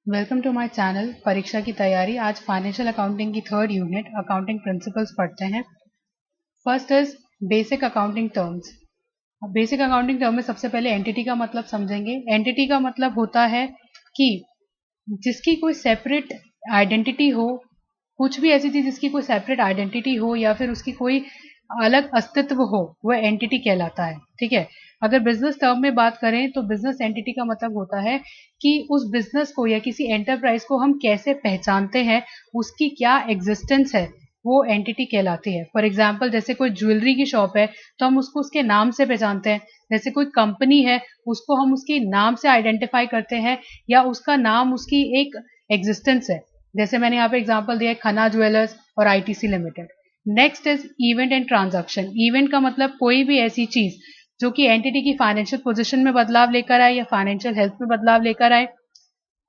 Welcome to my channel परीक्षा की तैयारी। आज फाइनेंशियल अकाउंटिंग की थर्ड यूनिट अकाउंटिंग प्रिंसिपल्स पढ़ते हैं। First is basic accounting terms. Basic accounting term में सबसे पहले एंटिटी का मतलब समझेंगे। एंटिटी का मतलब होता है कि जिसकी कोई सेपरेट आइडेंटिटी हो, कुछ भी ऐसी चीज जिसकी कोई सेपरेट आइडेंटिटी हो या फिर उसकी कोई अलग अस्तित्व हो, वह एंटिटी कहलाता है। ठीक है। अगर बिजनेस टर्म में बात करें तो बिजनेस एंटिटी का मतलब होता है कि उस बिजनेस को या किसी एंटरप्राइज को हम कैसे पहचानते हैं, उसकी क्या एग्जिस्टेंस है, वो एंटिटी कहलाती है। फॉर एग्जाम्पल, जैसे कोई ज्वेलरी की शॉप है तो हम उसको उसके नाम से पहचानते हैं। जैसे कोई कंपनी है, उसको हम उसके नाम से आइडेंटिफाई करते हैं या उसका नाम उसकी एक एग्जिस्टेंस है। जैसे मैंने यहाँ पे एग्जांपल दिया है, खन्ना ज्वेलर्स और ITC limited. Next is event and transaction. Event का मतलब कोई भी ऐसी चीज जो कि एंटिटी की फाइनेंशियल पोजीशन में बदलाव लेकर आए या फाइनेंशियल हेल्थ में बदलाव लेकर आए।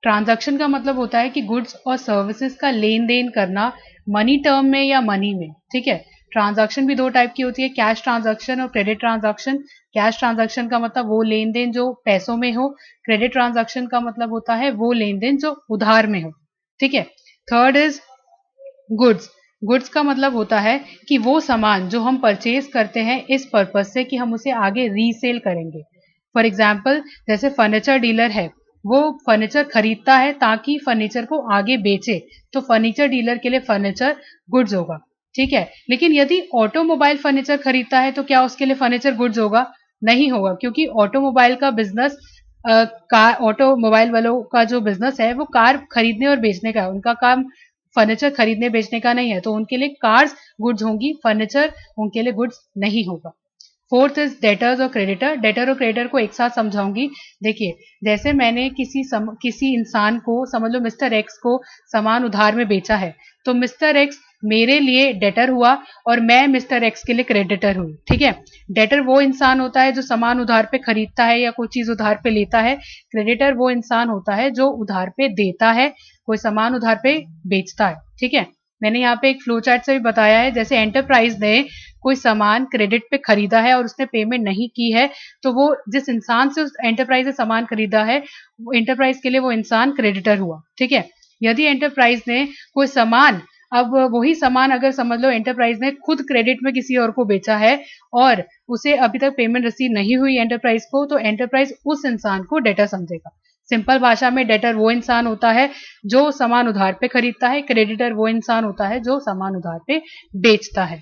ट्रांजैक्शन का मतलब होता है कि गुड्स और सर्विसेज का लेन देन करना, मनी टर्म में या मनी में। ठीक है। ट्रांजैक्शन भी दो टाइप की होती है, कैश ट्रांजैक्शन और क्रेडिट ट्रांजैक्शन। कैश ट्रांजैक्शन का मतलब वो लेन देन जो पैसों में हो। क्रेडिट ट्रांजैक्शन का मतलब होता है वो लेन देन जो उधार में हो। ठीक है। Third is goods. गुड्स का मतलब होता है कि वो सामान जो हम परचेज करते हैं इस पर्पज से कि हम उसे आगे रीसेल करेंगे। फॉर एग्जाम्पल, जैसे फर्नीचर डीलर है, वो फर्नीचर खरीदता है ताकि फर्नीचर को आगे बेचे, तो फर्नीचर डीलर के लिए फर्नीचर गुड्स होगा। ठीक है। लेकिन यदि ऑटोमोबाइल फर्नीचर खरीदता है तो क्या उसके लिए फर्नीचर गुड्स होगा? नहीं होगा, क्योंकि ऑटोमोबाइल का बिजनेस, कार ऑटोमोबाइल वालों का जो बिजनेस है वो कार खरीदने और बेचने का है। उनका काम फर्नीचर खरीदने बेचने का नहीं है, तो उनके लिए कार्स गुड्स होंगी, फर्नीचर उनके लिए गुड्स नहीं होगा। फोर्थ इज डेटर्स और क्रेडिटर। डेटर और क्रेडिटर को एक साथ समझाऊंगी। देखिए, जैसे मैंने किसी इंसान को, समझ लो मिस्टर एक्स को, सामान उधार में बेचा है, तो मिस्टर एक्स मेरे लिए डेटर हुआ और मैं मिस्टर एक्स के लिए क्रेडिटर हुई। ठीक है। डेटर वो इंसान होता है जो सामान उधार पे खरीदता है या कोई चीज उधार पे लेता है। क्रेडिटर वो इंसान होता है जो उधार पे देता है, कोई सामान उधार पे बेचता है। ठीक है। मैंने यहाँ पे एक फ्लो चार्ट से भी बताया है। जैसे एंटरप्राइज ने कोई सामान क्रेडिट पे खरीदा है और उसने पेमेंट नहीं की है, तो वो जिस इंसान से उस एंटरप्राइज ने सामान खरीदा है, वो एंटरप्राइज के लिए वो इंसान क्रेडिटर हुआ। ठीक है। यदि एंटरप्राइज ने कोई सामान, अब वही सामान अगर समझ लो एंटरप्राइज ने खुद क्रेडिट में किसी और को बेचा है और उसे अभी तक पेमेंट रिसीव नहीं हुई एंटरप्राइज को, तो एंटरप्राइज उस इंसान को डेटर समझेगा। सिंपल भाषा में डेटर वो इंसान होता है जो सामान उधार पे खरीदता है, क्रेडिटर वो इंसान होता है जो सामान उधार पे बेचता है।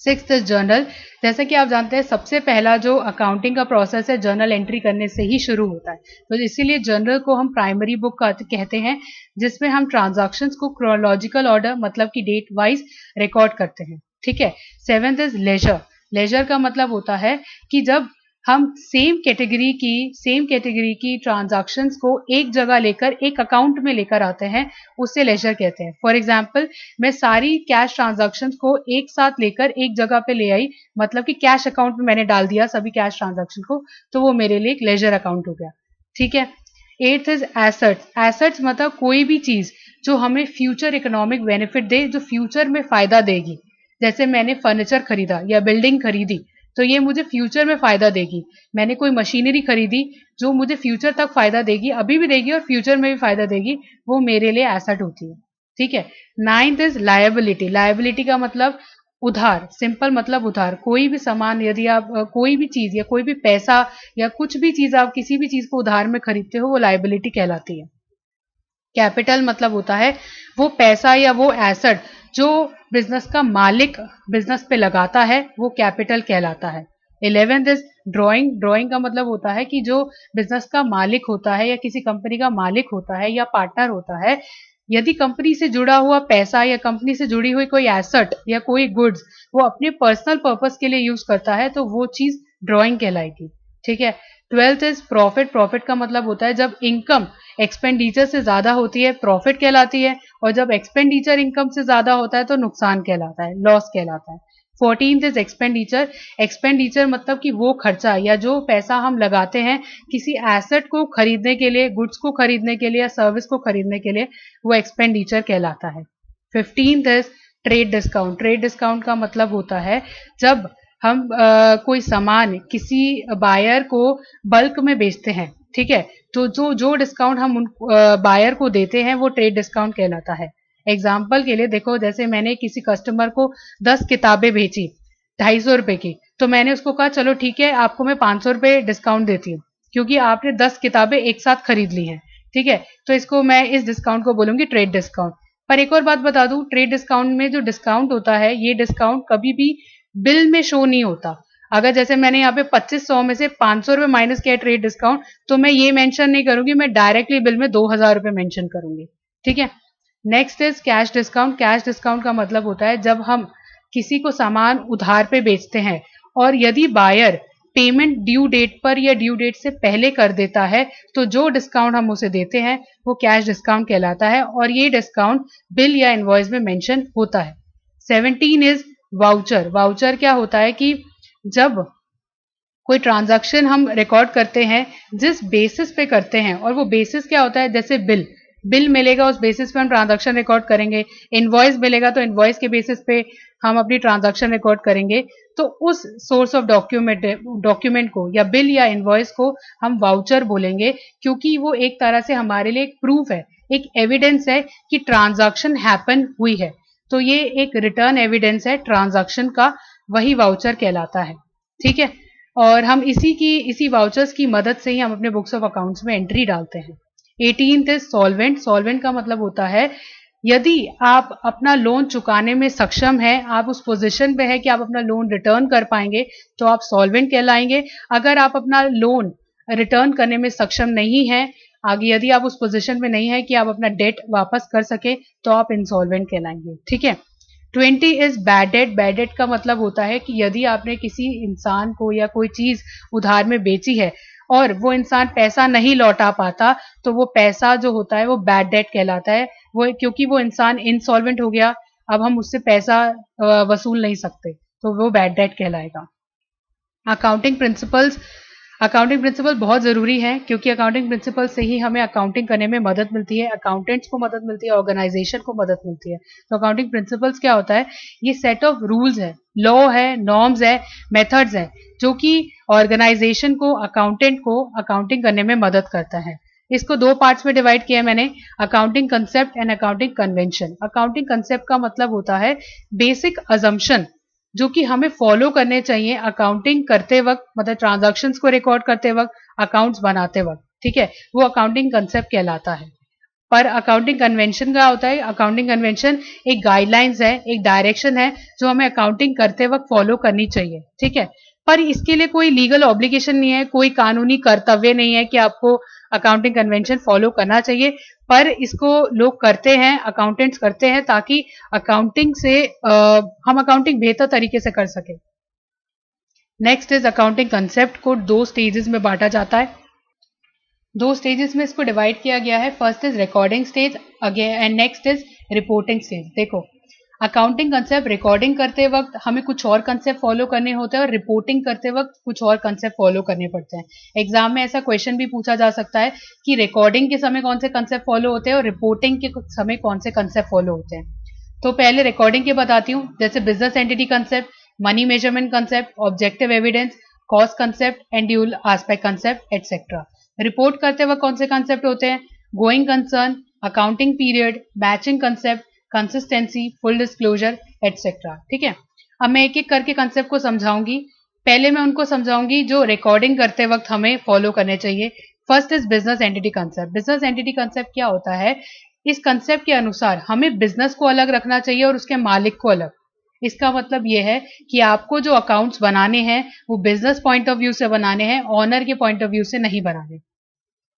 Sixth is journal. जैसे कि आप जानते हैं, सबसे पहला जो अकाउंटिंग का प्रोसेस है जर्नल एंट्री करने से ही शुरू होता है, तो इसीलिए जर्नल को हम प्राइमरी बुक कहते हैं, जिसमें हम ट्रांजैक्शंस को क्रोनोलॉजिकल ऑर्डर मतलब कि डेट वाइज रिकॉर्ड करते हैं। ठीक है। Seventh is laser. लेजर का मतलब होता है कि जब हम सेम कैटेगरी की ट्रांजैक्शंस को एक जगह लेकर एक अकाउंट में लेकर आते हैं, उससे लेजर कहते हैं। फॉर एग्जाम्पल, मैं सारी कैश ट्रांजैक्शंस को एक साथ लेकर एक जगह पे ले आई, मतलब कि कैश अकाउंट में मैंने डाल दिया सभी कैश ट्रांजैक्शन को, तो वो मेरे लिए एक लेजर अकाउंट हो गया। ठीक है। Eighth is assets. एसेट्स मतलब कोई भी चीज जो हमें फ्यूचर इकोनॉमिक बेनिफिट दे, जो फ्यूचर में फायदा देगी। जैसे मैंने फर्नीचर खरीदा या बिल्डिंग खरीदी, तो ये मुझे फ्यूचर में फायदा देगी। मैंने कोई मशीनरी खरीदी जो मुझे फ्यूचर तक फायदा देगी, अभी भी देगी और फ्यूचर में भी फायदा देगी, वो मेरे लिए एसेट होती है। ठीक है। Ninth is liability. लायबिलिटी का मतलब उधार। सिंपल मतलब उधार। कोई भी सामान, यदि आप कोई भी चीज या कोई भी पैसा या कुछ भी चीज, आप किसी भी चीज को उधार में खरीदते हो, वो लायबिलिटी कहलाती है। कैपिटल मतलब होता है वो पैसा या वो एसेट जो बिजनेस का मालिक बिजनेस पे लगाता है, वो कैपिटल कहलाता है। 11th is drawing. ड्राइंग का मतलब होता है कि जो बिजनेस का मालिक होता है या किसी कंपनी का मालिक होता है या पार्टनर होता है, यदि कंपनी से जुड़ा हुआ पैसा या कंपनी से जुड़ी हुई कोई एसेट या कोई गुड्स वो अपने पर्सनल पर्पस के लिए यूज करता है, तो वो चीज ड्राइंग कहलाएगी। ठीक है। 12th is profit. प्रॉफिट का मतलब होता है जब इनकम एक्सपेंडिचर से ज्यादा होती है, प्रॉफिट कहलाती है, और जब एक्सपेंडिचर इनकम से ज्यादा होता है तो नुकसान कहलाता है, लॉस कहलाता है। 14th is expenditure. एक्सपेंडिचर मतलब कि वो खर्चा या जो पैसा हम लगाते हैं किसी एसेट को खरीदने के लिए, गुड्स को खरीदने के लिए या सर्विस को खरीदने के लिए, वो एक्सपेंडिचर कहलाता है। 15th is trade discount. Trade discount का मतलब होता है जब हम कोई सामान किसी बायर को बल्क में बेचते हैं, ठीक है। तो जो जो डिस्काउंट हम उन बायर को देते हैं वो ट्रेड डिस्काउंट कहलाता है। एग्जाम्पल के लिए देखो, जैसे मैंने किसी कस्टमर को 10 किताबें बेची 250 रुपए की, तो मैंने उसको कहा चलो ठीक है आपको मैं 500 रुपए डिस्काउंट देती हूँ, क्योंकि आपने 10 किताबें एक साथ खरीद ली हैं। ठीक है, तो इसको मैं इस डिस्काउंट को बोलूंगी ट्रेड डिस्काउंट। पर एक और बात बता दूं, ट्रेड डिस्काउंट में जो डिस्काउंट होता है, ये डिस्काउंट कभी भी बिल में शो नहीं होता। अगर जैसे मैंने यहाँ पे 2500 में से 500 रुपए माइनस किया ट्रेड डिस्काउंट, तो मैं ये मेंशन नहीं करूंगी, मैं डायरेक्टली बिल में 2000 रुपए मेंशन करूंगी। ठीक है। Next is cash discount. Cash discount का मतलब होता है जब हम किसी को सामान उधार पे बेचते हैं और यदि बायर पेमेंट ड्यू डेट पर या ड्यू डेट से पहले कर देता है, तो जो डिस्काउंट हम उसे देते हैं वो कैश डिस्काउंट कहलाता है और ये डिस्काउंट बिल या इनवॉइस में मेंशन होता है। 17 इज वाउचर। वाउचर क्या होता है कि जब कोई ट्रांजैक्शन हम रिकॉर्ड करते हैं, जिस बेसिस पे करते हैं, और वो बेसिस क्या होता है, जैसे बिल मिलेगा उस बेसिस पे हम ट्रांजैक्शन रिकॉर्ड करेंगे, इनवॉइस मिलेगा तो इनवॉइस के बेसिस पे हम अपनी ट्रांजैक्शन रिकॉर्ड करेंगे। तो उस सोर्स ऑफ डॉक्यूमेंट को या बिल या इनवॉइस को हम वाउचर बोलेंगे, क्योंकि वो एक तरह से हमारे लिए एक प्रूफ है, एक एविडेंस है कि ट्रांजैक्शन हैपन हुई है। तो ये एक रिटर्न एविडेंस है ट्रांजैक्शन का, वही वाउचर कहलाता है। ठीक है, और हम इसी वाउचर्स की मदद से ही हम अपने बुक्स ऑफ अकाउंट्स में एंट्री डालते हैं। 18th is solvent. सॉल्वेंट का मतलब होता है यदि आप अपना लोन चुकाने में सक्षम है, आप उस पोजीशन पे है कि आप अपना लोन रिटर्न कर पाएंगे, तो आप सॉल्वेंट कहलाएंगे। अगर आप अपना लोन रिटर्न करने में सक्षम नहीं है, आगे यदि आप उस पोजीशन में नहीं है कि आप अपना डेट वापस कर सके, तो आप इंसॉल्वेंट कहलाएंगे। ठीक है। 20 is bad debt. Bad debt का मतलब होता है कि यदि आपने किसी इंसान को या कोई चीज उधार में बेची है और वो इंसान पैसा नहीं लौटा पाता, तो वो पैसा जो होता है वो बैड डेट कहलाता है। वो क्योंकि वो इंसान इंसॉल्वेंट हो गया, अब हम उससे पैसा वसूल नहीं सकते, तो वो बैड डेट कहलाएगा। Accounting principles. अकाउंटिंग प्रिंसिपल बहुत जरूरी है, क्योंकि अकाउंटिंग प्रिंसिपल से ही हमें अकाउंटिंग करने में मदद मिलती है, अकाउंटेंट्स को मदद मिलती है, ऑर्गेनाइजेशन को मदद मिलती है। तो अकाउंटिंग प्रिंसिपल्स क्या होता है, ये सेट ऑफ रूल्स है, लॉ है, नॉर्म्स है, मेथड्स है, जो कि ऑर्गेनाइजेशन को, अकाउंटेंट को अकाउंटिंग करने में मदद करता है। इसको दो पार्ट्स में डिवाइड किया है मैंने, accounting concept and accounting convention. Accounting concept का मतलब होता है बेसिक अजम्पशन जो कि हमें फॉलो करने चाहिए अकाउंटिंग करते वक्त, मतलब ट्रांजैक्शंस को रिकॉर्ड करते वक्त, अकाउंट्स बनाते वक्त। ठीक है, वो अकाउंटिंग कंसेप्ट कहलाता है। पर अकाउंटिंग कन्वेंशन क्या होता है, अकाउंटिंग कन्वेंशन एक गाइडलाइंस है, एक डायरेक्शन है जो हमें अकाउंटिंग करते वक्त फॉलो करनी चाहिए। ठीक है, पर इसके लिए कोई लीगल ऑब्लिगेशन नहीं है, कोई कानूनी कर्तव्य नहीं है कि आपको अकाउंटिंग कन्वेंशन फॉलो करना चाहिए, पर इसको लोग करते हैं, अकाउंटेंट्स करते हैं, ताकि अकाउंटिंग से हम अकाउंटिंग बेहतर तरीके से कर सके। नेक्स्ट इज अकाउंटिंग कंसेप्ट को दो स्टेजेस में बांटा जाता है, दो स्टेजेस में इसको डिवाइड किया गया है। First is recording stage again and next is reporting stage. देखो, अकाउंटिंग कंसेप्ट रिकॉर्डिंग करते वक्त हमें कुछ और कंसेप्ट फॉलो करने होते हैं और रिपोर्टिंग करते वक्त कुछ और कंसेप्ट फॉलो करने पड़ते हैं। एग्जाम में ऐसा क्वेश्चन भी पूछा जा सकता है कि रिकॉर्डिंग के समय कौन से कंसेप्ट फॉलो होते हैं और रिपोर्टिंग के समय कौन से कंसेप्ट फॉलो होते हैं। तो पहले रिकॉर्डिंग के बताती हूँ, जैसे business entity concept, money measurement concept, objective evidence, cost concept and dual aspect concept etcetera. Report करते वक्त कौन से कंसेप्ट होते हैं, going concern, accounting period, matching concept, consistency, full disclosure etcetera. ठीक है, अब मैं एक एक करके कंसेप्ट को समझाऊंगी। पहले मैं उनको समझाऊंगी जो रिकॉर्डिंग करते वक्त हमें फॉलो करने चाहिए। First is business entity concept. Business entity concept क्या होता है, इस कंसेप्ट के अनुसार हमें बिजनेस को अलग रखना चाहिए और उसके मालिक को अलग। इसका मतलब यह है कि आपको जो अकाउंट्स बनाने हैं वो बिजनेस पॉइंट ऑफ व्यू से बनाने हैं, ऑनर के पॉइंट ऑफ व्यू से नहीं बनाने।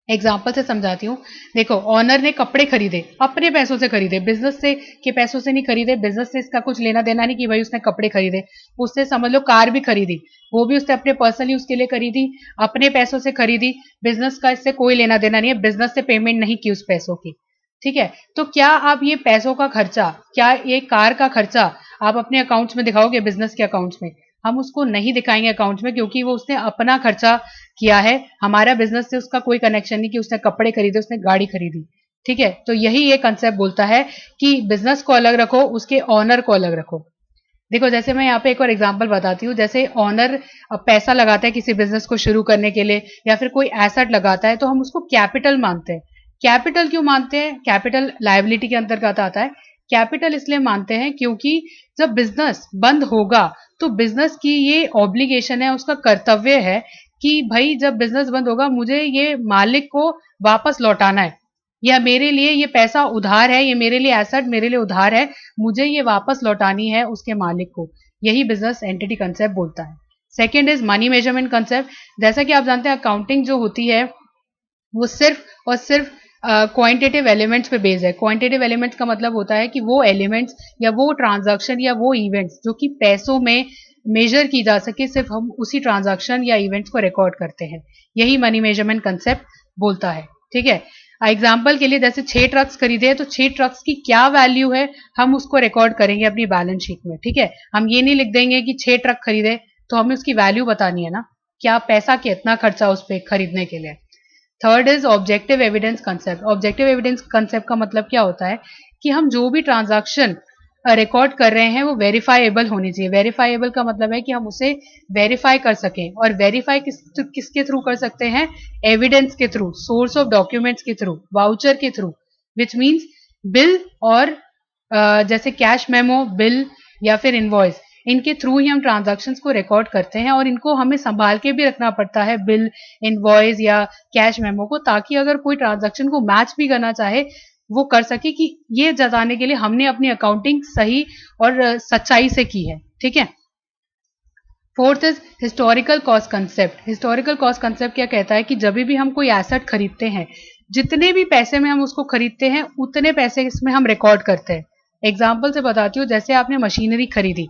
एग्जाम्पल से समझाती हूँ। देखो, ऑनर ने कपड़े खरीदे, अपने पैसों से खरीदे, बिजनेस से के पैसों से नहीं खरीदे, बिजनेस से इसका कुछ लेना देना नहीं कि भाई उसने कपड़े खरीदे। उसने समझ लो कार भी खरीदी, वो भी उसने अपने पर्सनल यूज के लिए खरीदी, अपने पैसों से खरीदी, बिजनेस का इससे कोई लेना देना नहीं है, बिजनेस से पेमेंट नहीं की उस पैसों की। ठीक है, तो क्या आप ये पैसों का खर्चा, क्या ये कार का खर्चा आप अपने अकाउंट्स में दिखाओगे, बिजनेस के अकाउंट्स में? हम उसको नहीं दिखाएंगे अकाउंट्स में, क्योंकि वो उसने अपना खर्चा किया है, हमारा बिजनेस से उसका कोई कनेक्शन नहीं कि उसने कपड़े खरीदे, उसने गाड़ी खरीदी। ठीक है, तो यही ये कंसेप्ट बोलता है कि बिजनेस को अलग रखो, उसके ऑनर को अलग रखो। देखो जैसे मैं यहाँ पे एक और एग्जांपल बताती हूँ, जैसे ऑनर पैसा लगाता है किसी बिजनेस को शुरू करने के लिए या फिर कोई एसेट लगाता है तो हम उसको कैपिटल मानते हैं। कैपिटल क्यों मानते हैं? कैपिटल लायबिलिटी के अंतर्गत आता है। कैपिटल इसलिए मानते हैं क्योंकि जब बिजनेस बंद होगा तो बिजनेस की ये ऑब्लिगेशन है, उसका कर्तव्य है कि भाई जब बिजनेस बंद होगा मुझे ये मालिक को वापस लौटाना है, या मेरे लिए ये पैसा उधार है, ये मेरे लिए एसेट मेरे लिए उधार है, मुझे ये वापस लौटानी है उसके मालिक को। यही बिजनेस एंटिटी कंसेप्ट बोलता है। Second is money measurement concept. जैसा कि आप जानते हैं अकाउंटिंग जो होती है वो सिर्फ और सिर्फ क्वांटिटेटिव एलिमेंट्स पे बेस्ड है। क्वांटिटेटिव एलिमेंट्स का मतलब होता है कि वो एलिमेंट्स या वो ट्रांजैक्शन या वो इवेंट्स जो कि पैसों में मेजर की जा सके, सिर्फ हम उसी ट्रांजैक्शन या इवेंट्स को रिकॉर्ड करते हैं। यही मनी मेजरमेंट कंसेप्ट बोलता है। ठीक है, एग्जाम्पल के लिए जैसे 6 ट्रक्स खरीदे हैं तो 6 ट्रक्स की क्या वैल्यू है हम उसको रिकॉर्ड करेंगे अपनी बैलेंस शीट में। ठीक है, हम ये नहीं लिख देंगे कि 6 ट्रक खरीदे, तो हमें उसकी वैल्यू बतानी है ना, क्या पैसा कितना खर्चा उस पर खरीदने के लिए। Third is objective evidence concept. Objective evidence concept का मतलब क्या होता है कि हम जो भी ट्रांजैक्शन रिकॉर्ड कर रहे हैं वो वेरीफाइएबल होनी चाहिए। वेरीफाइएबल का मतलब है कि हम उसे वेरीफाई कर सकें, और वेरीफाई किसके थ्रू कर सकते हैं? एविडेंस के थ्रू, सोर्स ऑफ डॉक्यूमेंट्स के थ्रू, वाउचर के थ्रू, विच मीन्स बिल और जैसे कैश मेमो, बिल या फिर इनवॉइस, इनके थ्रू ही हम ट्रांजैक्शंस को रिकॉर्ड करते हैं, और इनको हमें संभाल के भी रखना पड़ता है, बिल, इनवॉइस या कैश मेमो को, ताकि अगर कोई ट्रांजैक्शन को मैच भी करना चाहे वो कर सके कि ये जताने के लिए हमने अपनी अकाउंटिंग सही और सच्चाई से की है। ठीक है। Fourth is historical cost concept. Historical cost concept क्या कहता है कि जब भी हम कोई एसेट खरीदते हैं, जितने भी पैसे में हम उसको खरीदते हैं उतने पैसे इसमें हम रिकॉर्ड करते हैं। एग्जाम्पल से बताती हूँ, जैसे आपने मशीनरी खरीदी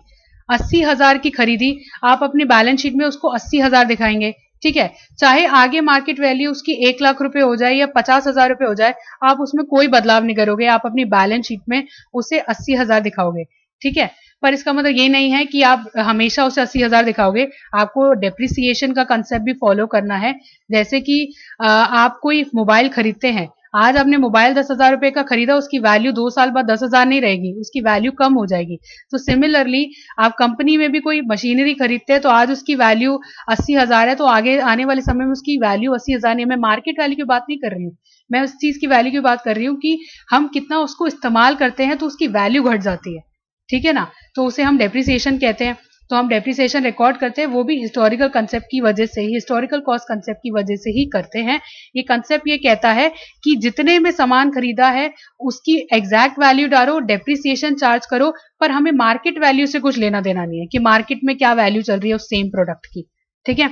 80,000 की खरीदी, आप अपनी बैलेंस शीट में उसको 80,000 दिखाएंगे। ठीक है, चाहे आगे मार्केट वैल्यू उसकी 1 लाख रुपए हो जाए या 50,000 रुपए हो जाए, आप उसमें कोई बदलाव नहीं करोगे, आप अपनी बैलेंस शीट में उसे 80,000 दिखाओगे। ठीक है, पर इसका मतलब ये नहीं है कि आप हमेशा उसे 80,000 दिखाओगे, आपको डेप्रिसिएशन का कंसेप्ट भी फॉलो करना है। जैसे कि आप कोई मोबाइल खरीदते हैं, आज आपने मोबाइल 10,000 रुपए का खरीदा, उसकी वैल्यू 2 साल बाद 10,000 नहीं रहेगी, उसकी वैल्यू कम हो जाएगी। तो सिमिलरली आप कंपनी में भी कोई मशीनरी खरीदते हैं तो आज उसकी वैल्यू 80,000 है, तो आगे आने वाले समय में उसकी वैल्यू 80,000 नहीं है। मैं मार्केट वैल्यू की बात नहीं कर रही हूँ, मैं उस चीज की वैल्यू की बात कर रही हूँ कि हम कितना उसको इस्तेमाल करते हैं तो उसकी वैल्यू घट जाती है। ठीक है ना, तो उसे हम डेप्रिसिएशन कहते हैं। तो हम डेप्रिसिएशन रिकॉर्ड करते हैं, वो भी हिस्टोरिकल कंसेप्ट की वजह से ही, हिस्टोरिकल कॉस्ट कंसेप्ट की वजह से ही करते हैं। ये कंसेप्ट ये कहता है कि जितने में सामान खरीदा है उसकी एग्जैक्ट वैल्यू डालो, डेप्रिसिएशन चार्ज करो, पर हमें मार्केट वैल्यू से कुछ लेना देना नहीं है कि मार्केट में क्या वैल्यू चल रही है उस सेम प्रोडक्ट की। ठीक है।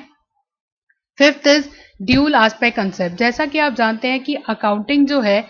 Fifth is dual aspect concept. जैसा कि आप जानते हैं कि अकाउंटिंग जो है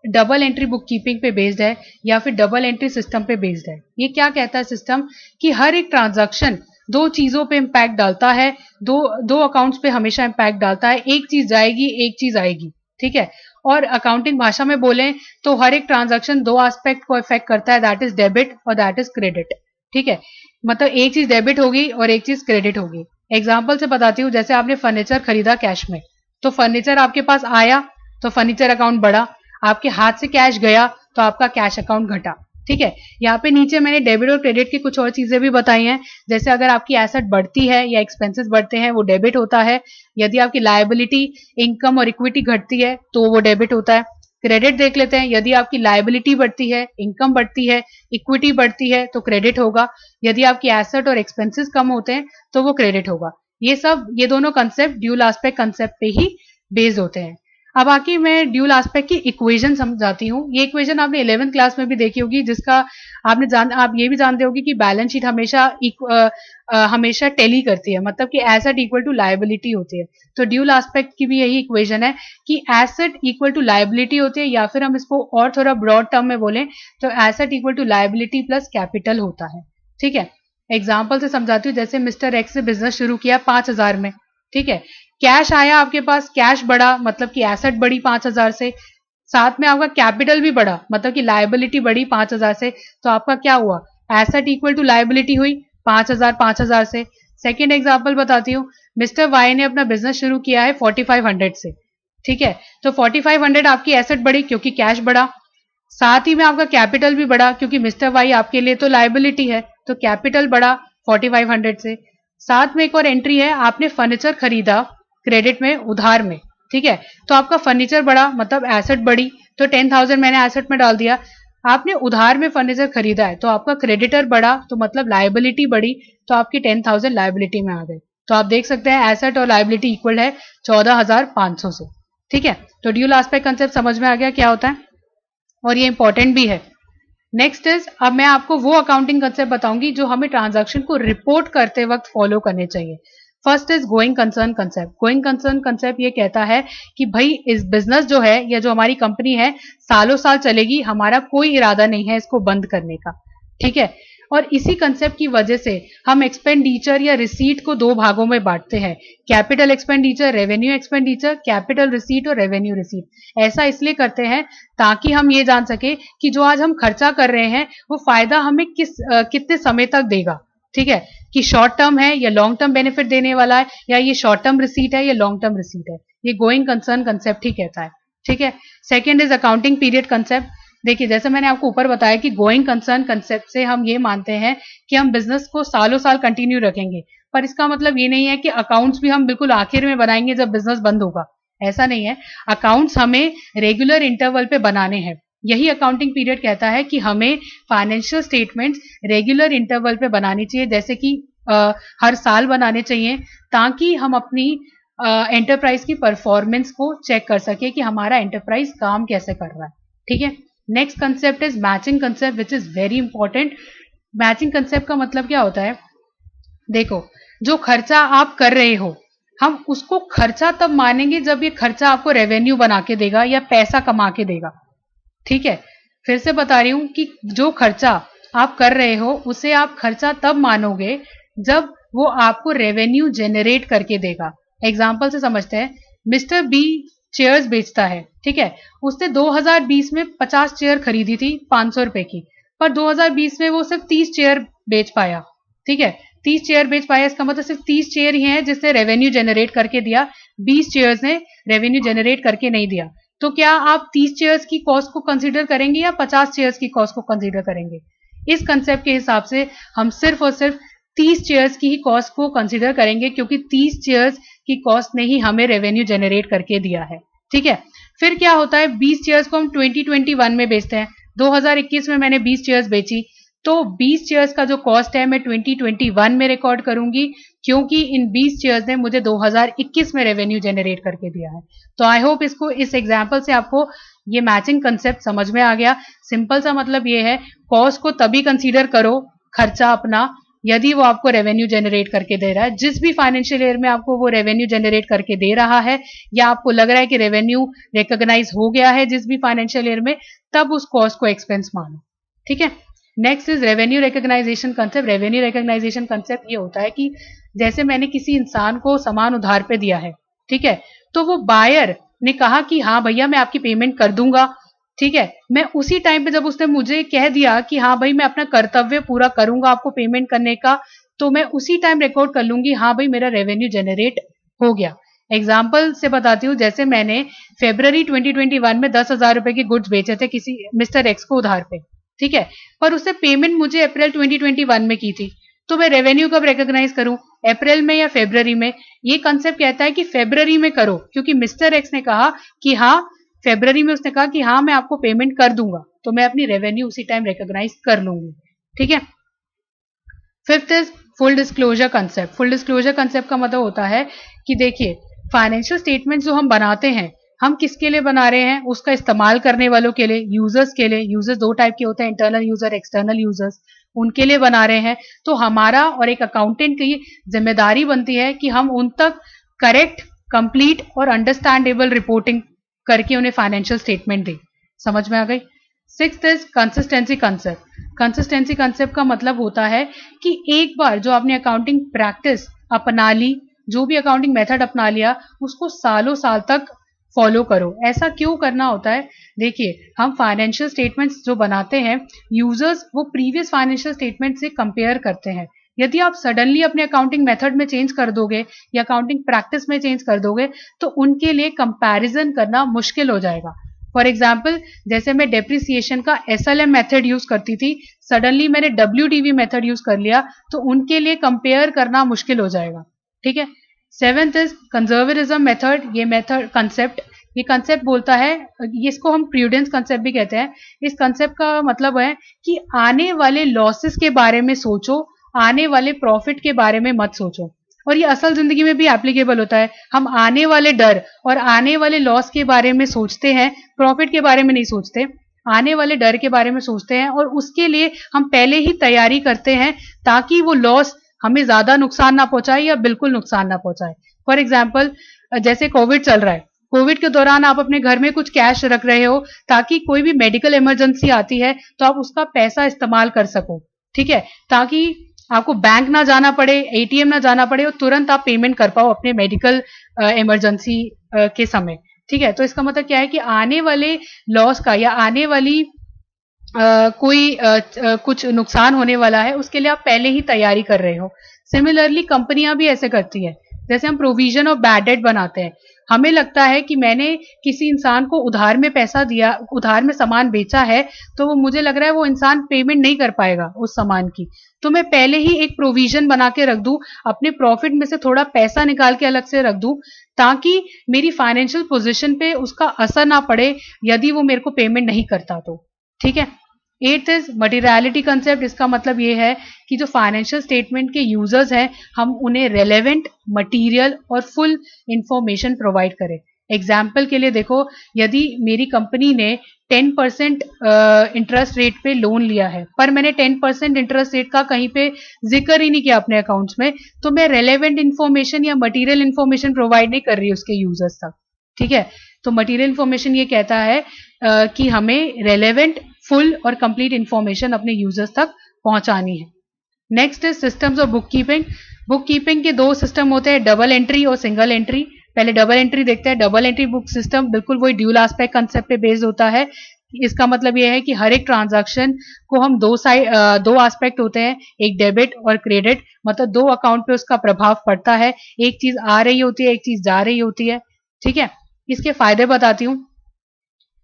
डबल एंट्री बुक कीपिंग पे बेस्ड है या फिर डबल एंट्री सिस्टम पे बेस्ड है। ये क्या कहता है सिस्टम कि हर एक ट्रांजैक्शन दो चीजों पे इंपैक्ट डालता है, दो अकाउंट्स पे हमेशा इंपैक्ट डालता है। एक चीज जाएगी, एक चीज आएगी। ठीक है, और अकाउंटिंग भाषा में बोलें तो हर एक ट्रांजैक्शन दो एस्पेक्ट को इफेक्ट करता है, दैट इज डेबिट और दैट इज क्रेडिट। ठीक है, मतलब एक चीज डेबिट होगी और एक चीज क्रेडिट होगी। एग्जाम्पल से बताती हूँ, जैसे आपने फर्नीचर खरीदा कैश में, तो फर्नीचर आपके पास आया तो फर्नीचर अकाउंट बढ़ा, आपके हाथ से कैश गया तो आपका कैश अकाउंट घटा। ठीक है, यहाँ पे नीचे मैंने डेबिट और क्रेडिट की कुछ और चीजें भी बताई हैं। जैसे अगर आपकी एसेट बढ़ती है या एक्सपेंसेस बढ़ते हैं वो डेबिट होता है, यदि आपकी लायबिलिटी, इनकम और इक्विटी घटती है तो वो डेबिट होता है। क्रेडिट देख लेते हैं, यदि आपकी लायबिलिटी बढ़ती है, इनकम बढ़ती है, इक्विटी बढ़ती है तो क्रेडिट होगा। यदि आपकी एसेट और एक्सपेंसेस कम होते हैं तो वो क्रेडिट होगा। ये दोनों कंसेप्ट ड्यूल एस्पेक्ट कंसेप्ट पे ही बेस्ड होते हैं। अब आके मैं ड्यूल एस्पेक्ट की इक्वेशन समझाती हूँ। ये इक्वेशन आपने 11th क्लास में भी देखी होगी, जिसका आप ये भी जानते होगी कि बैलेंस शीट हमेशा टेली करती है, मतलब कि एसेट इक्वल टू लायबिलिटी होती है। तो ड्यूल एस्पेक्ट की भी यही इक्वेशन है कि एसेट इक्वल टू लायबिलिटी होती है, या फिर हम इसको और थोड़ा ब्रॉड टर्म में बोलें तो asset equal to liability plus capital होता है। ठीक है, एग्जाम्पल से समझाती हूँ। जैसे मिस्टर एक्स ने बिजनेस शुरू किया 5,000 में। ठीक है, कैश आया आपके पास, कैश बढ़ा मतलब कि एसेट बढ़ी 5,000 से, साथ में आपका कैपिटल भी बढ़ा मतलब कि लायबिलिटी बढ़ी 5,000 से। तो आपका क्या हुआ? एसेट इक्वल टू लायबिलिटी हुई 5,000 से। सेकेंड एग्जाम्पल बताती हूँ, मिस्टर वाई ने अपना बिजनेस शुरू किया है 4,500 से। ठीक है, तो 4,500 आपकी एसेट बढ़ी क्योंकि कैश बढ़ा, साथ ही में आपका कैपिटल भी बढ़ा क्योंकि मिस्टर वाई आपके लिए तो लायबिलिटी है, तो कैपिटल बढ़ा 4500 से। साथ में एक और एंट्री है, आपने फर्नीचर खरीदा क्रेडिट में, उधार में, ठीक है, तो आपका फर्नीचर बढ़ा मतलब एसेट बढ़ी, तो 10,000 मैंने एसेट में डाल दिया। आपने उधार में फर्नीचर खरीदा है तो आपका क्रेडिटर बढ़ा तो मतलब लायबिलिटी बढ़ी, तो आपकी 10,000 लायबिलिटी में आ गई। तो आप देख सकते हैं एसेट और लायबिलिटी इक्वल है 14,500 से, ठीक है। तो ड्यूल एस्पेक्ट कंसेप्ट समझ में आ गया क्या होता है, और ये इंपॉर्टेंट भी है। नेक्स्ट इज, अब मैं आपको वो अकाउंटिंग कंसेप्ट बताऊंगी जो हमें ट्रांजैक्शन को रिपोर्ट करते वक्त फॉलो करने चाहिए। First is going concern concept. Going concern concept ये कहता है कि भाई इस बिजनेस जो है या जो हमारी कंपनी है सालों साल चलेगी, हमारा कोई इरादा नहीं है इसको बंद करने का, ठीक है। और इसी कंसेप्ट की वजह से हम एक्सपेंडिचर या रिसीट को दो भागों में बांटते हैं, capital expenditure, revenue expenditure, capital receipt और रेवेन्यू रिसीट। ऐसा इसलिए करते हैं ताकि हम ये जान सके कि जो आज हम खर्चा कर रहे हैं वो फायदा हमें कितने समय तक देगा, ठीक है, कि शॉर्ट टर्म है या लॉन्ग टर्म बेनिफिट देने वाला है, या ये शॉर्ट टर्म रिसीट है या लॉन्ग टर्म रिसीट है। ये गोइंग कंसर्न कंसेप्ट ही कहता है, ठीक है। Second is accounting period concept. देखिए जैसे मैंने आपको ऊपर बताया कि गोइंग कंसर्न कंसेप्ट से हम ये मानते हैं कि हम बिजनेस को सालों साल कंटिन्यू रखेंगे, पर इसका मतलब ये नहीं है कि अकाउंट्स भी हम बिल्कुल आखिर में बनाएंगे जब बिजनेस बंद होगा, ऐसा नहीं है। अकाउंट्स हमें रेगुलर इंटरवल पे बनाने हैं। यही अकाउंटिंग पीरियड कहता है कि हमें फाइनेंशियल स्टेटमेंट्स रेगुलर इंटरवल पे बनानी चाहिए, जैसे कि हर साल बनाने चाहिए, ताकि हम अपनी एंटरप्राइज की परफॉर्मेंस को चेक कर सके कि हमारा एंटरप्राइज काम कैसे कर रहा है, ठीक है। Next concept is matching concept which is very important. Matching concept का मतलब क्या होता है, देखो जो खर्चा आप कर रहे हो हम उसको खर्चा तब मानेंगे जब ये खर्चा आपको रेवेन्यू बना के देगा या पैसा कमा के देगा, ठीक है। फिर से बता रही हूं कि जो खर्चा आप कर रहे हो उसे आप खर्चा तब मानोगे जब वो आपको रेवेन्यू जेनरेट करके देगा। एग्जाम्पल से समझते हैं, मिस्टर बी चेयर्स बेचता है, ठीक है, उसने 2020 में 50 चेयर खरीदी थी 500 रुपए की, पर 2020 में वो सिर्फ 30 चेयर बेच पाया, ठीक है, 30 चेयर बेच पाया, इसका मतलब सिर्फ 30 चेयर ही है जिसने रेवेन्यू जनरेट करके दिया, 20 चेयर्स ने रेवेन्यू जनरेट करके नहीं दिया। तो क्या आप 30 चेयर्स की कॉस्ट को कंसीडर करेंगे या 50 चेयर्स की कॉस्ट को कंसीडर करेंगे? इस कंसेप्ट के हिसाब से हम सिर्फ और सिर्फ 30 चेयर्स की ही कॉस्ट को कंसीडर करेंगे, क्योंकि 30 चेयर्स की कॉस्ट ने ही हमें रेवेन्यू जनरेट करके दिया है, ठीक है। फिर क्या होता है, 20 चेयर्स को हम 2021 में बेचते हैं, 2021 में मैंने 20 चेयर्स बेची, तो 20 चेयर्स का जो कॉस्ट है मैं 2021 में रिकॉर्ड करूंगी, क्योंकि इन 20 चेयर्स ने मुझे 2021 में रेवेन्यू जनरेट करके दिया है। तो आई होप इसको इस एग्जाम्पल से आपको ये मैचिंग कंसेप्ट समझ में आ गया। सिंपल सा मतलब ये है, कॉस्ट को तभी कंसीडर करो खर्चा अपना यदि वो आपको रेवेन्यू जनरेट करके दे रहा है। जिस भी फाइनेंशियल ईयर में आपको वो रेवेन्यू जनरेट करके दे रहा है या आपको लग रहा है कि रेवेन्यू रिकॉग्नाइज हो गया है जिस भी फाइनेंशियल ईयर में, तब उस कॉस्ट को एक्सपेंस मानो, ठीक है। Next is revenue recognisation concept. Revenue recognisation concept ये होता है कि जैसे मैंने किसी इंसान को सामान उधार पे दिया है, ठीक है, तो वो बायर ने कहा कि हाँ भैया मैं आपकी पेमेंट कर दूंगा, ठीक है, मैं उसी टाइम पे जब उसने मुझे कह दिया कि हाँ भाई मैं अपना कर्तव्य पूरा करूंगा आपको पेमेंट करने का, तो मैं उसी टाइम रिकॉर्ड कर लूंगी हाँ भाई मेरा रेवेन्यू जनरेट हो गया। एग्जाम्पल से बताती हूँ, जैसे मैंने फरवरी 2021 में 10,000 रुपए के गुड्स बेचे थे किसी मिस्टर एक्स को उधार पे, ठीक है, पर उससे पेमेंट मुझे अप्रैल 2021 में की थी, तो मैं रेवेन्यू कब रिकॉग्नाइज करूं, अप्रैल में या फरवरी में? ये कंसेप्ट कहता है कि फरवरी में करो, क्योंकि मिस्टर एक्स ने कहा कि हाँ फरवरी में उसने कहा कि हाँ मैं आपको पेमेंट कर दूंगा, तो मैं अपनी रेवेन्यू उसी टाइम रिकॉग्नाइज कर लूंगी, ठीक है। Fifth is full disclosure concept. Full disclosure concept का मतलब होता है कि देखिए फाइनेंशियल स्टेटमेंट जो हम बनाते हैं हम किसके लिए बना रहे हैं, उसका इस्तेमाल करने वालों के लिए, यूजर्स के लिए। यूजर्स दो टाइप के होते हैं, इंटरनल यूजर, एक्सटर्नल यूजर्स, उनके लिए बना रहे हैं। तो हमारा और एक अकाउंटेंट की जिम्मेदारी बनती है कि हम उन तक करेक्ट, कंप्लीट और अंडरस्टैंडेबल रिपोर्टिंग करके उन्हें फाइनेंशियल स्टेटमेंट दें। समझ में आ गई। Sixth is consistency concept. Consistency concept का मतलब होता है कि एक बार जो आपने अकाउंटिंग प्रैक्टिस अपना ली, जो भी अकाउंटिंग मेथड अपना लिया, उसको सालों साल तक फॉलो करो। ऐसा क्यों करना होता है? देखिए हम फाइनेंशियल स्टेटमेंट्स जो बनाते हैं, यूजर्स वो प्रीवियस फाइनेंशियल स्टेटमेंट से कंपेयर करते हैं। यदि आप सडनली अपने अकाउंटिंग मेथड में चेंज कर दोगे या अकाउंटिंग प्रैक्टिस में चेंज कर दोगे, तो उनके लिए कंपैरिजन करना मुश्किल हो जाएगा। फॉर एग्जाम्पल जैसे मैं डेप्रिसिएशन का SLM मेथड यूज करती थी, सडनली मैंने WDV मेथड यूज कर लिया, तो उनके लिए कंपेयर करना मुश्किल हो जाएगा। ठीक है। Seventh is conservatism method. ये कंसेप्ट बोलता है, इसको हम प्रूडेंस कंसेप्ट भी कहते हैं। इस कंसेप्ट का मतलब है कि आने वाले लॉसेस के बारे में सोचो, आने वाले प्रॉफिट के बारे में मत सोचो। और ये असल जिंदगी में भी एप्लीकेबल होता है। हम आने वाले डर और आने वाले लॉस के बारे में सोचते हैं, प्रॉफिट के बारे में नहीं सोचते। आने वाले डर के बारे में सोचते हैं और उसके लिए हम पहले ही तैयारी करते हैं ताकि वो लॉस हमें ज्यादा नुकसान ना पहुंचाए या बिल्कुल नुकसान ना पहुंचाए। फॉर एग्जाम्पल जैसे कोविड चल रहा है, कोविड के दौरान आप अपने घर में कुछ कैश रख रहे हो ताकि कोई भी मेडिकल इमरजेंसी आती है तो आप उसका पैसा इस्तेमाल कर सको। ठीक है, ताकि आपको बैंक ना जाना पड़े, ATM ना जाना पड़े और तुरंत आप पेमेंट कर पाओ अपने मेडिकल इमरजेंसी के समय। ठीक है, तो इसका मतलब क्या है कि आने वाले लॉस का या आने वाली कुछ नुकसान होने वाला है, उसके लिए आप पहले ही तैयारी कर रहे हो। सिमिलरली कंपनियां भी ऐसे करती है। जैसे हम प्रोविजन ऑफ बैड डेट बनाते हैं, हमें लगता है कि मैंने किसी इंसान को उधार में पैसा दिया, उधार में सामान बेचा है, तो वो मुझे लग रहा है वो इंसान पेमेंट नहीं कर पाएगा उस सामान की, तो मैं पहले ही एक प्रोविजन बना के रख दूं, अपने प्रॉफिट में से थोड़ा पैसा निकाल के अलग से रख दूं, ताकि मेरी फाइनेंशियल पोजीशन पे उसका असर ना पड़े यदि वो मेरे को पेमेंट नहीं करता तो। ठीक है। Eighth is materiality concept. इसका मतलब ये है कि जो फाइनेंशियल स्टेटमेंट के यूजर्स हैं, हम उन्हें रेलेवेंट, मटीरियल और फुल इंफॉर्मेशन प्रोवाइड करें। एग्जाम्पल के लिए देखो, यदि मेरी कंपनी ने 10% इंटरेस्ट रेट पे लोन लिया है, पर मैंने 10% इंटरेस्ट रेट का कहीं पे जिक्र ही नहीं किया अपने अकाउंट्स में, तो मैं रेलेवेंट इंफॉर्मेशन या मटीरियल इंफॉर्मेशन प्रोवाइड नहीं कर रही उसके यूजर्स तक। ठीक है, तो मटीरियल इंफॉर्मेशन ये कहता है कि हमें रेलेवेंट, फुल और कंप्लीट इंफॉर्मेशन अपने यूजर्स तक पहुंचानी है। Next is systems of book keeping. Book keeping के दो सिस्टम होते हैं, डबल एंट्री और सिंगल एंट्री। पहले डबल एंट्री देखते हैं। डबल एंट्री बुक सिस्टम बिल्कुल वही ड्यूल एस्पेक्ट कंसेप्ट पे बेस्ड होता है। इसका मतलब यह है कि हर एक ट्रांजैक्शन को हम दो एस्पेक्ट होते हैं, एक डेबिट और क्रेडिट, मतलब दो अकाउंट पे उसका प्रभाव पड़ता है। एक चीज आ रही होती है, एक चीज जा रही होती है। ठीक है, इसके फायदे बताती हूँ।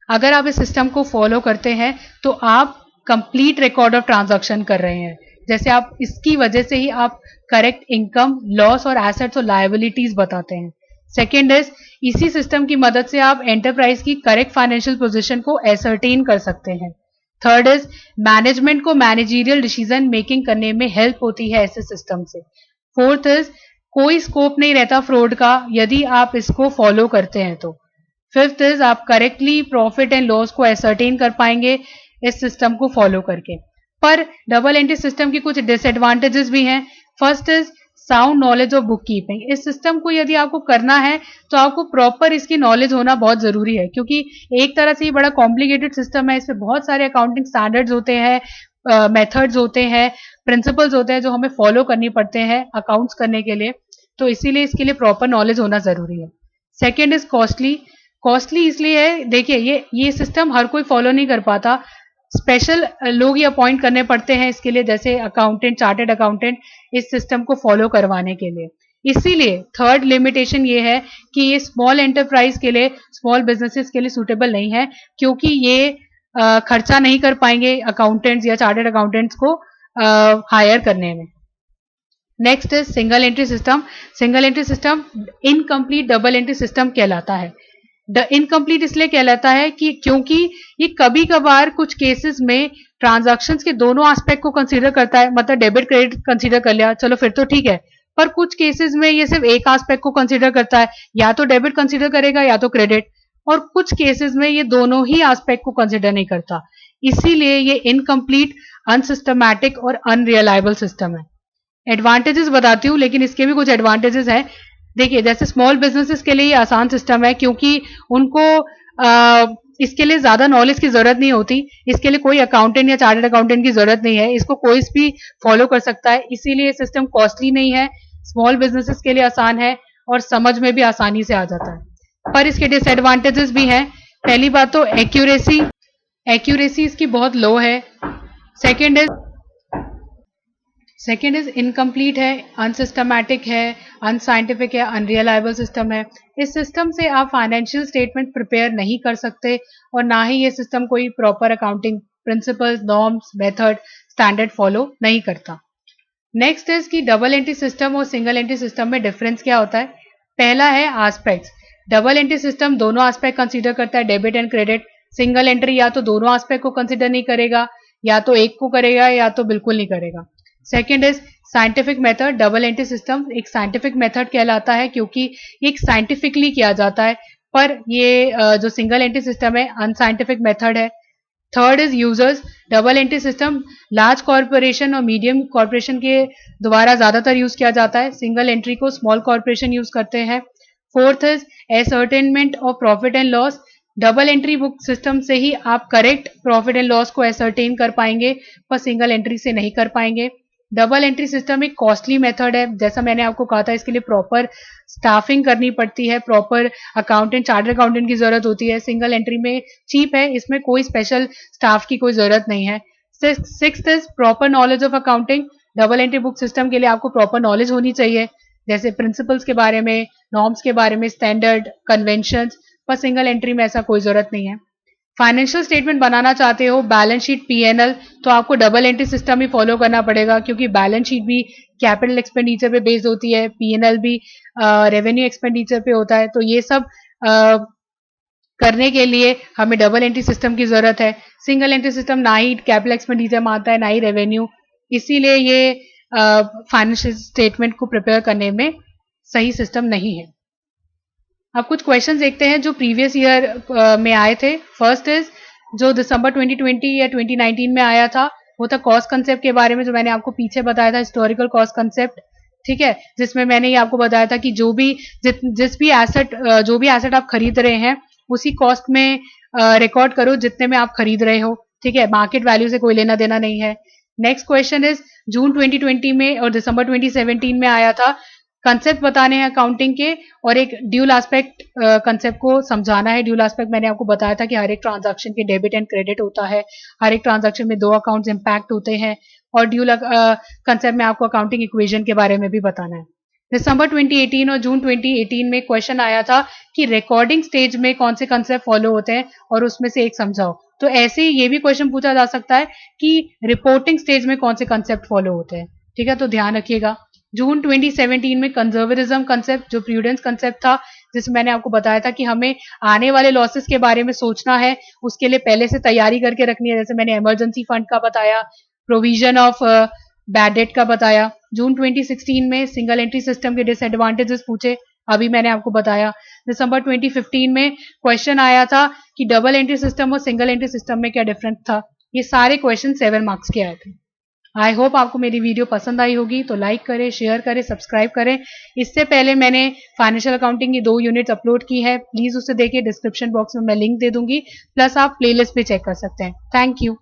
अगर आप इस सिस्टम को फॉलो करते हैं तो आप कंप्लीट रिकॉर्ड ऑफ ट्रांजैक्शन कर रहे हैं। जैसे आप इसकी वजह से ही आप करेक्ट इनकम, लॉस और एसेट्स और लायबिलिटीज बताते हैं। सेकेंड इज, इसी सिस्टम की मदद से आप एंटरप्राइज की करेक्ट फाइनेंशियल पोजीशन को एसर्टेन कर सकते हैं। थर्ड इज, मैनेजमेंट को मैनेजरियल डिसीजन मेकिंग करने में हेल्प होती है ऐसे सिस्टम से। फोर्थ इज, कोई स्कोप नहीं रहता फ्रॉड का यदि आप इसको फॉलो करते हैं तो। फिफ्थ इज, आप करेक्टली प्रॉफिट एंड लॉस को एसर्टेन कर पाएंगे इस सिस्टम को फॉलो करके। पर डबल एंट्री सिस्टम की कुछ डिसएडवांटेजेस भी हैं। First is sound knowledge of book keeping. इस सिस्टम को यदि आपको करना है तो आपको प्रॉपर इसकी नॉलेज होना बहुत जरूरी है, क्योंकि एक तरह से ये बड़ा कॉम्प्लिकेटेड सिस्टम है। इसमें बहुत सारे अकाउंटिंग स्टैंडर्ड्स होते हैं, मेथड्स होते हैं, प्रिंसिपल्स होते हैं जो हमें फॉलो करनी पड़ते हैं अकाउंट्स करने के लिए, तो इसीलिए इसके लिए प्रॉपर नॉलेज होना जरूरी है। Second is costly. कॉस्टली इसलिए है, देखिए ये सिस्टम हर कोई फॉलो नहीं कर पाता, स्पेशल लोग ये अपॉइंट करने पड़ते हैं इसके लिए, जैसे अकाउंटेंट, चार्टेड अकाउंटेंट, इस सिस्टम को फॉलो करवाने के लिए। इसीलिए थर्ड लिमिटेशन ये है कि ये स्मॉल एंटरप्राइज के लिए, स्मॉल बिजनेसेस के लिए सूटेबल नहीं है, क्योंकि ये खर्चा नहीं कर पाएंगे अकाउंटेंट्स या चार्टेड अकाउंटेंट्स को हायर करने में। Next is single entry system. Single entry system incomplete double entry system कहलाता है। इनकम्प्लीट इसलिए कहलाता है कि क्योंकि ये कभी कभार कुछ केसेस में ट्रांजैक्शंस के दोनों एस्पेक्ट को कंसीडर करता है, मतलब डेबिट क्रेडिट कंसीडर कर लिया, चलो फिर तो ठीक है। पर कुछ केसेस में ये सिर्फ एक एस्पेक्ट को कंसीडर करता है, या तो डेबिट कंसीडर करेगा या तो क्रेडिट, और कुछ केसेस में ये दोनों ही एस्पेक्ट को कंसीडर नहीं करता। इसीलिए ये इनकम्प्लीट, अनसिस्टमैटिक और अनरिलायबल सिस्टम है। एडवांटेजेस बताती हूँ, लेकिन इसके भी कुछ एडवांटेजेस हैं। देखिए, जैसे स्मॉल बिजनेसेस के लिए ये आसान सिस्टम है, क्योंकि उनको इसके लिए ज्यादा नॉलेज की जरूरत नहीं होती, इसके लिए कोई अकाउंटेंट या चार्टर्ड अकाउंटेंट की जरूरत नहीं है, इसको कोई भी फॉलो कर सकता है। इसीलिए सिस्टम कॉस्टली नहीं है, स्मॉल बिजनेसेस के लिए आसान है और समझ में भी आसानी से आ जाता है। पर इसके डिसएडवांटेजेस भी हैं। पहली बात तो एक्यूरेसी इसकी बहुत लो है। Second is second is incomplete है, अनसिस्टमैटिक है, अनसाइंटिफिक है, अनरिलायबल सिस्टम है। इस सिस्टम से आप फाइनेंशियल स्टेटमेंट प्रिपेयर नहीं कर सकते और ना ही ये सिस्टम कोई proper accounting principles, norms, method, standard follow नहीं करता। नेक्स्ट इज कि डबल एंट्री सिस्टम और सिंगल एंट्री सिस्टम में डिफरेंस क्या होता है। पहला है एस्पेक्ट्स। डबल एंट्री सिस्टम दोनों एस्पेक्ट कंसीडर करता है, debit and credit. Single entry या तो दोनों एस्पेक्ट को कंसीडर नहीं करेगा, या तो एक को करेगा, या तो बिल्कुल नहीं करेगा। Second is scientific method. Double entry system एक साइंटिफिक मेथड कहलाता है क्योंकि एक साइंटिफिकली किया जाता है, पर ये जो सिंगल एंट्री सिस्टम है अनसाइंटिफिक मेथड है। Third is users. Double entry system large corporation और मीडियम कॉर्पोरेशन के द्वारा ज्यादातर यूज किया जाता है, सिंगल एंट्री को स्मॉल कॉर्पोरेशन यूज करते हैं। Fourth is ascertainment of profit and loss. Double entry book system से ही आप करेक्ट प्रॉफिट एंड लॉस को एसर्टेन कर पाएंगे, पर सिंगल एंट्री से नहीं कर पाएंगे। डबल एंट्री सिस्टम एक कॉस्टली मेथड है, जैसा मैंने आपको कहा था, इसके लिए प्रॉपर स्टाफिंग करनी पड़ती है, प्रॉपर अकाउंटेंट, चार्टर्ड अकाउंटेंट की जरूरत होती है। सिंगल एंट्री में चीप है, इसमें कोई स्पेशल स्टाफ की कोई जरूरत नहीं है। Sixth is proper knowledge of accounting. Double entry book system के लिए आपको प्रॉपर नॉलेज होनी चाहिए, जैसे प्रिंसिपल्स के बारे में, नॉर्म्स के बारे में, स्टैंडर्ड, कन्वेंशंस, पर सिंगल एंट्री में ऐसा कोई जरूरत नहीं है। फाइनेंशियल स्टेटमेंट बनाना चाहते हो, बैलेंस शीट, पीएनएल, तो आपको डबल एंट्री सिस्टम ही फॉलो करना पड़ेगा, क्योंकि बैलेंस शीट भी कैपिटल एक्सपेंडिचर पे बेस्ड होती है, पीएनएल भी रेवेन्यू एक्सपेंडिचर पे होता है, तो ये सब करने के लिए हमें डबल एंट्री सिस्टम की जरूरत है। सिंगल एंट्री सिस्टम ना ही कैपिटल एक्सपेंडिचर मानता है, ना ही रेवेन्यू, इसीलिए ये फाइनेंशियल स्टेटमेंट को प्रिपेयर करने में सही सिस्टम नहीं है। अब कुछ क्वेश्चंस देखते हैं जो प्रीवियस ईयर में आए थे। फर्स्ट इज जो दिसंबर 2020 या 2019 में आया था, वो था कॉस्ट कंसेप्ट के बारे में, जो मैंने आपको पीछे बताया था, हिस्टोरिकल कॉस्ट कंसेप्ट, ठीक है, जिसमें मैंने ये आपको बताया था कि जो भी एसेट आप खरीद रहे हैं उसी कॉस्ट में रिकॉर्ड करो जितने में आप खरीद रहे हो, ठीक है, मार्केट वैल्यू से कोई लेना देना नहीं है। नेक्स्ट क्वेश्चन इज जून 2020 में और दिसंबर 2017 में आया था, कंसेप्ट बताने हैं अकाउंटिंग के और एक ड्यूल एस्पेक्ट कंसेप्ट को समझाना है। ड्यूल एस्पेक्ट मैंने आपको बताया था कि हर एक ट्रांजैक्शन के डेबिट एंड क्रेडिट होता है, हर एक ट्रांजैक्शन में दो अकाउंट्स इंपैक्ट होते हैं, और ड्यूल कंसेप्ट में आपको अकाउंटिंग इक्वेशन के बारे में भी बताना है। दिसंबर 2018 और जून 2018 में क्वेश्चन आया था कि रिकॉर्डिंग स्टेज में कौन से कंसेप्ट फॉलो होते हैं और उसमें से एक समझाओ। तो ऐसे ही ये भी क्वेश्चन पूछा जा सकता है कि रिपोर्टिंग स्टेज में कौन से कंसेप्ट फॉलो होते हैं, ठीक है, तो ध्यान रखिएगा। जून 2017 में कंजर्वेटिज्म कंसेप्ट, जो प्रूडेंस कंसेप्ट था, जिसमें मैंने आपको बताया था कि हमें आने वाले लॉसेस के बारे में सोचना है, उसके लिए पहले से तैयारी करके रखनी है, जैसे मैंने इमरजेंसी फंड का बताया, प्रोविजन ऑफ बैड डेट का बताया। जून 2016 में सिंगल एंट्री सिस्टम के डिसएडवांटेजेस पूछे, अभी मैंने आपको बताया। दिसंबर 2015 में क्वेश्चन आया था कि डबल एंट्री सिस्टम और सिंगल एंट्री सिस्टम में क्या डिफरेंस था। ये सारे क्वेश्चन 7 मार्क्स के आए थे। आई होप आपको मेरी वीडियो पसंद आई होगी, तो लाइक करें, शेयर करें, सब्सक्राइब करें। इससे पहले मैंने फाइनेंशियल अकाउंटिंग की 2 यूनिट्स अपलोड की है, प्लीज उसे देखिए, डिस्क्रिप्शन बॉक्स में मैं लिंक दे दूंगी, प्लस आप प्लेलिस्ट भी चेक कर सकते हैं। Thank you.